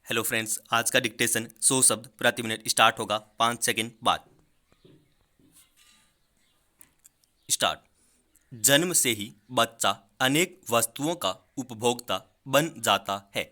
Hello friends, आज का dictation 100 शब्द प्रति मिनट स्टार्ट होगा 5 सेकंड बाद। स्टार्ट। जन्म से ही बच्चा अनेक वस्तुओं का उपभोक्ता बन जाता है।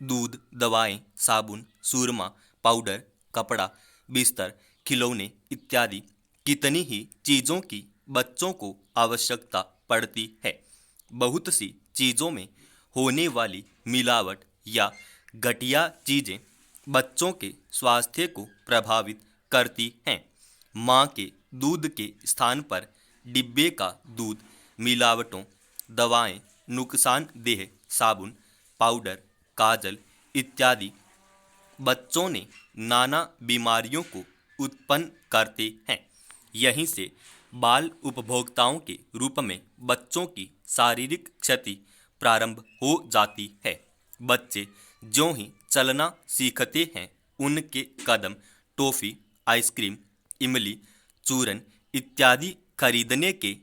दूध, दवाएं, साबुन, सूरमा, पाउडर, कपड़ा, बिस्तर, खिलौने इत्यादि कितनी ही चीज़ों की बच्चों को आवश्यकता पड़ती है। बहुत सी चीज़ों में होने वाली मिलावट या घटिया चीज़ें बच्चों के स्वास्थ्य को प्रभावित करती हैं। माँ के दूध के स्थान पर डिब्बे का दूध, मिलावटों, दवाएं, नुकसानदेह साबुन, पाउडर, काजल इत्यादि बच्चों ने नाना बीमारियों को उत्पन्न करते हैं। यहीं से बाल उपभोक्ताओं के रूप में बच्चों की शारीरिक क्षति प्रारंभ हो जाती है। बच्चे ज्यों ही चलना सीखते हैं, उनके कदम टॉफी, आइसक्रीम, इमली, चूरन इत्यादि खरीदने के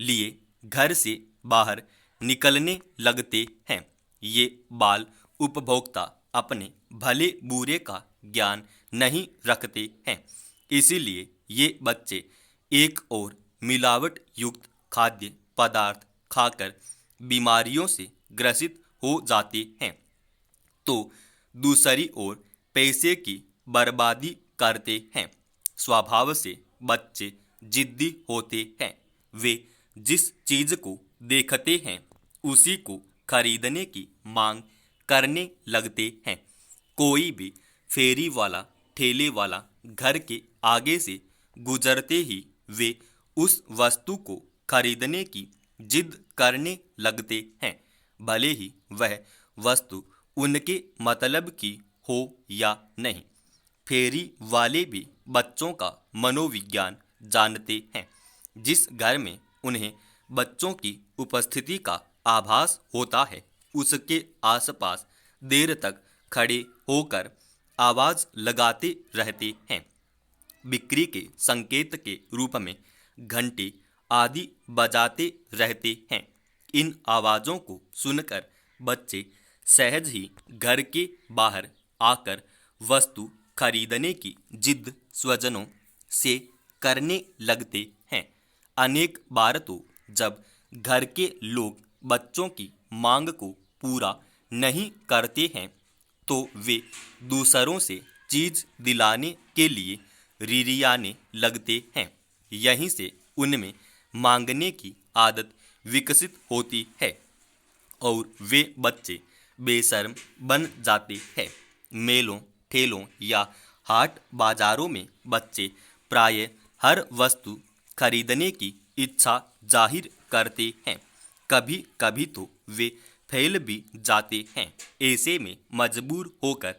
लिए घर से बाहर निकलने लगते हैं। ये बाल उपभोक्ता अपने भले बुरे का ज्ञान नहीं रखते हैं, इसीलिए ये बच्चे एक और मिलावट युक्त खाद्य पदार्थ खाकर बीमारियों से ग्रसित हो जाते हैं, तो दूसरी ओर पैसे की बर्बादी करते हैं। स्वभाव से बच्चे जिद्दी होते हैं। वे जिस चीज को देखते हैं उसी को खरीदने की मांग करने लगते हैं। कोई भी फेरी वाला, ठेले वाला घर के आगे से गुजरते ही वे उस वस्तु को खरीदने की जिद करने लगते हैं, भले ही वह वस्तु उनके मतलब की हो या नहीं। फेरी वाले भी बच्चों का मनोविज्ञान जानते हैं। जिस घर में उन्हें बच्चों की उपस्थिति का आभास होता है, उसके आसपास देर तक खड़े होकर आवाज लगाते रहते हैं। बिक्री के संकेत के रूप में घंटे आदि बजाते रहते हैं। इन आवाजों को सुनकर बच्चे सहज ही घर के बाहर आकर वस्तु खरीदने की जिद स्वजनों से करने लगते हैं। अनेक बार तो जब घर के लोग बच्चों की मांग को पूरा नहीं करते हैं, तो वे दूसरों से चीज दिलाने के लिए रिरियाने लगते हैं। यहीं से उनमें मांगने की आदत विकसित होती है और वे बच्चे बेशर्म बन जाते हैं। मेलों, ठेलों या हाट बाजारों में बच्चे प्रायः हर वस्तु खरीदने की इच्छा जाहिर करते हैं। कभी कभी तो वे फैल भी जाते हैं। ऐसे में मजबूर होकर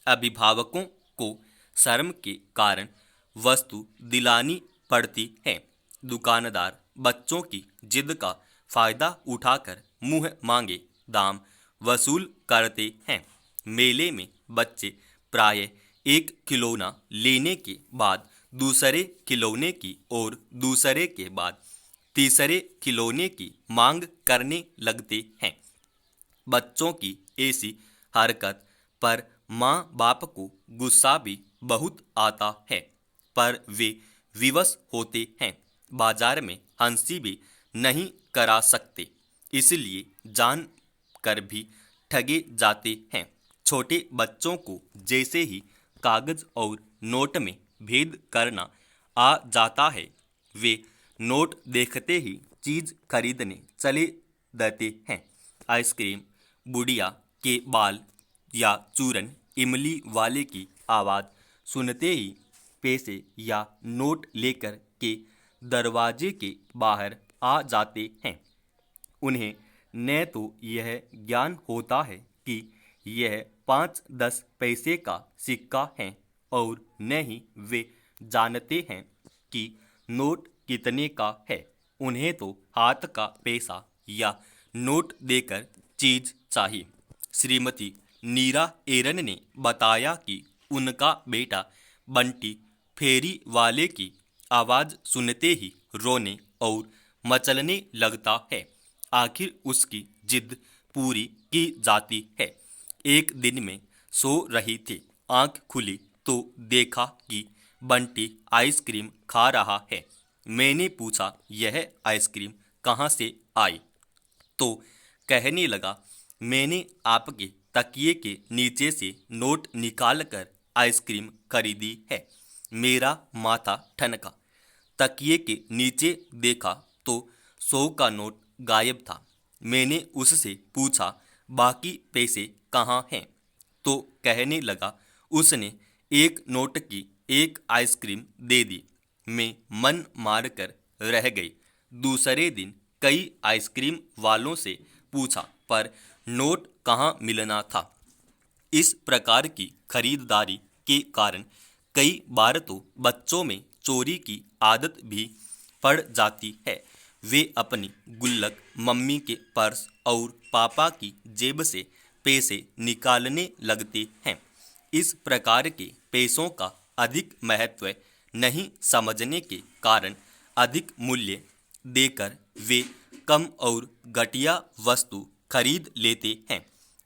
अभिभावकों को शर्म के कारण वस्तु दिलानी पड़ती है। दुकानदार बच्चों की जिद का फायदा उठाकर मुंह मांगे दाम वसूल करते हैं। मेले में बच्चे प्रायः एक खिलौना लेने के बाद दूसरे खिलौने की और दूसरे के बाद तीसरे खिलौने की मांग करने लगते हैं। बच्चों की ऐसी हरकत पर माँ बाप को गुस्सा भी बहुत आता है, पर वे विवश होते हैं। बाजार में हंसी भी नहीं करा सकते, इसलिए जान कर भी ठगे जाते हैं। छोटे बच्चों को जैसे ही कागज और नोट में भेद करना आ जाता है, वे नोट देखते ही चीज खरीदने चले जाते हैं। आइसक्रीम, बुढ़िया के बाल या चूरन, इमली वाले की आवाज़ सुनते ही पैसे या नोट लेकर के दरवाजे के बाहर आ जाते हैं। उन्हें न तो यह ज्ञान होता है कि यह 5-10 पैसे का सिक्का है और न ही वे जानते हैं कि नोट कितने का है। उन्हें तो हाथ का पैसा या नोट देकर चीज चाहिए। श्रीमती नीरा एरन ने बताया कि उनका बेटा बंटी फेरी वाले की आवाज़ सुनते ही रोने और मचलने लगता है। आखिर उसकी जिद पूरी की जाती है। एक दिन में सो रही थी। आंख खुली तो देखा कि बंटी आइसक्रीम खा रहा है। मैंने पूछा, यह आइसक्रीम कहाँ से आई? तो कहने लगा, मैंने आपके तकिए के नीचे से नोट निकाल कर आइसक्रीम खरीदी है। मेरा माथा ठनका। तकिए के नीचे देखा तो 100 का नोट गायब था। मैंने उससे पूछा, बाकी पैसे कहाँ हैं? तो कहने लगा, उसने एक नोट की एक आइसक्रीम दे दी। मैं मन मार कर रह गई। दूसरे दिन कई आइसक्रीम वालों से पूछा, पर नोट कहाँ मिलना था। इस प्रकार की खरीदारी के कारण कई बार तो बच्चों में चोरी की आदत भी पड़ जाती है। वे अपनी गुल्लक, मम्मी के पर्स और पापा की जेब से पैसे निकालने लगते हैं। इस प्रकार के पैसों का अधिक महत्व नहीं समझने के कारण अधिक मूल्य देकर वे कम और घटिया वस्तु खरीद लेते हैं।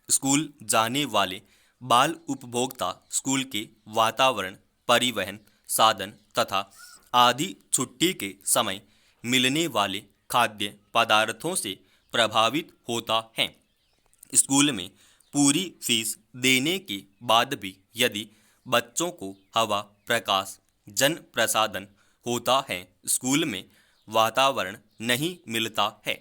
स्कूल जाने वाले बाल उपभोक्ता स्कूल के वातावरण, परिवहन साधन तथा आदि छुट्टी के समय मिलने वाले खाद्य पदार्थों से प्रभावित होता है। स्कूल में पूरी फीस देने के बाद भी यदि बच्चों को हवा, प्रकाश, जन प्रसाधन होता है, स्कूल में वातावरण नहीं मिलता है,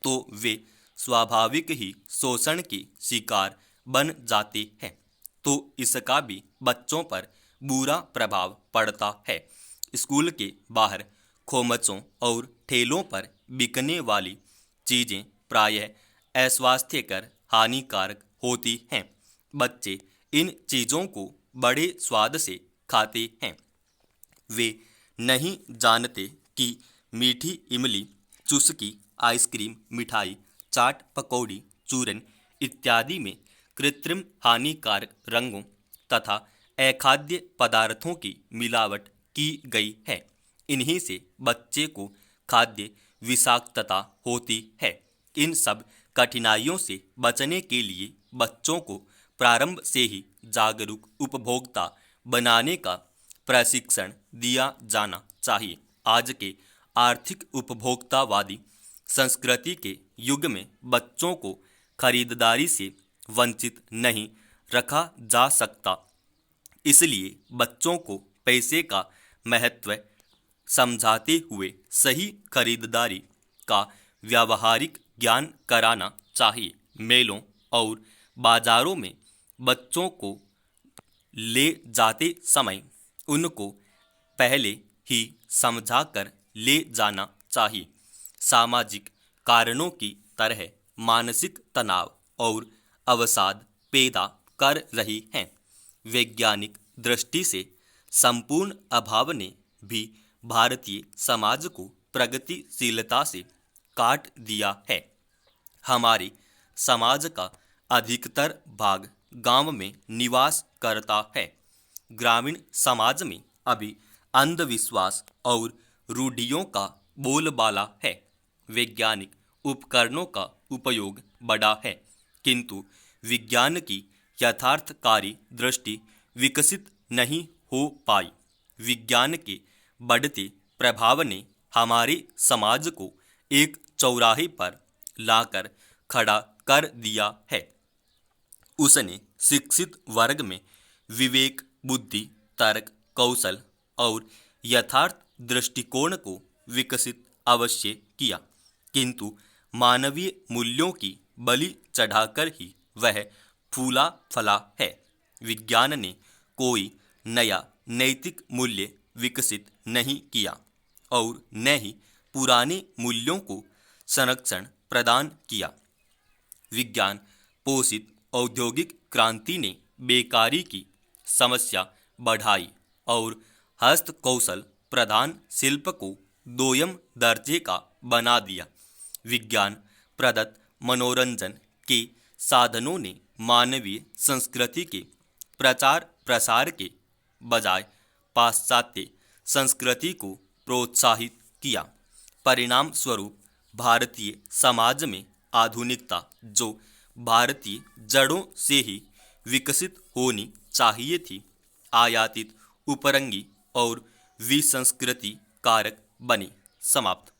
तो वे स्वाभाविक ही शोषण के शिकार बन जाते हैं। तो इसका भी बच्चों पर बुरा प्रभाव पड़ता है। स्कूल के बाहर खोमचों और ठेलों पर बिकने वाली चीज़ें प्रायः अस्वास्थ्यकर, हानिकारक होती हैं। बच्चे इन चीज़ों को बड़े स्वाद से खाते हैं। वे नहीं जानते कि मीठी इमली, चुस्की, आइसक्रीम, मिठाई, चाट, पकौड़ी, चूरन इत्यादि में कृत्रिम हानिकारक रंगों तथा अखाद्य पदार्थों की मिलावट की गई है। इन्हीं से बच्चे को खाद्य विषाक्तता होती है। इन सब कठिनाइयों से बचने के लिए बच्चों को प्रारंभ से ही जागरूक उपभोक्ता बनाने का प्रशिक्षण दिया जाना चाहिए। आज के आर्थिक उपभोक्तावादी संस्कृति के युग में बच्चों को खरीदारी से वंचित नहीं रखा जा सकता। इसलिए बच्चों को पैसे का महत्व समझाते हुए सही खरीदारी का व्यावहारिक ज्ञान कराना चाहिए। मेलों और बाजारों में बच्चों को ले जाते समय उनको पहले ही समझा कर ले जाना चाहिए। सामाजिक कारणों की तरह मानसिक तनाव और अवसाद पैदा कर रही हैं। वैज्ञानिक दृष्टि से संपूर्ण अभाव ने भी भारतीय समाज को प्रगतिशीलता से काट दिया है। हमारे समाज का अधिकतर भाग गांव में निवास करता है। ग्रामीण समाज में अभी अंधविश्वास और रूढ़ियों का बोलबाला है। वैज्ञानिक उपकरणों का उपयोग बढ़ा है, किंतु विज्ञान की यथार्थकारी दृष्टि विकसित नहीं हो पाई। विज्ञान के बढ़ते प्रभाव ने हमारे समाज को एक चौराहे पर लाकर खड़ा कर दिया है। उसने शिक्षित वर्ग में विवेक, बुद्धि, तर्क, कौशल और यथार्थ दृष्टिकोण को विकसित अवश्य किया, किंतु मानवीय मूल्यों की बलि चढ़ाकर ही वह फूला फला है। विज्ञान ने कोई नया नैतिक मूल्य विकसित नहीं किया और न ही पुराने मूल्यों को संरक्षण प्रदान किया। विज्ञान पोषित औद्योगिक क्रांति ने बेकारी की समस्या बढ़ाई और हस्त कौशल प्रधान शिल्प को दोयम दर्जे का बना दिया। विज्ञान प्रदत्त मनोरंजन के साधनों ने मानवीय संस्कृति के प्रचार प्रसार के बजाय पाश्चात्य संस्कृति को प्रोत्साहित किया। परिणाम स्वरूप भारतीय समाज में आधुनिकता, जो भारतीय जड़ों से ही विकसित होनी चाहिए थी, आयातित उपरंगी और विसंस्कृति कारक बनी। समाप्त।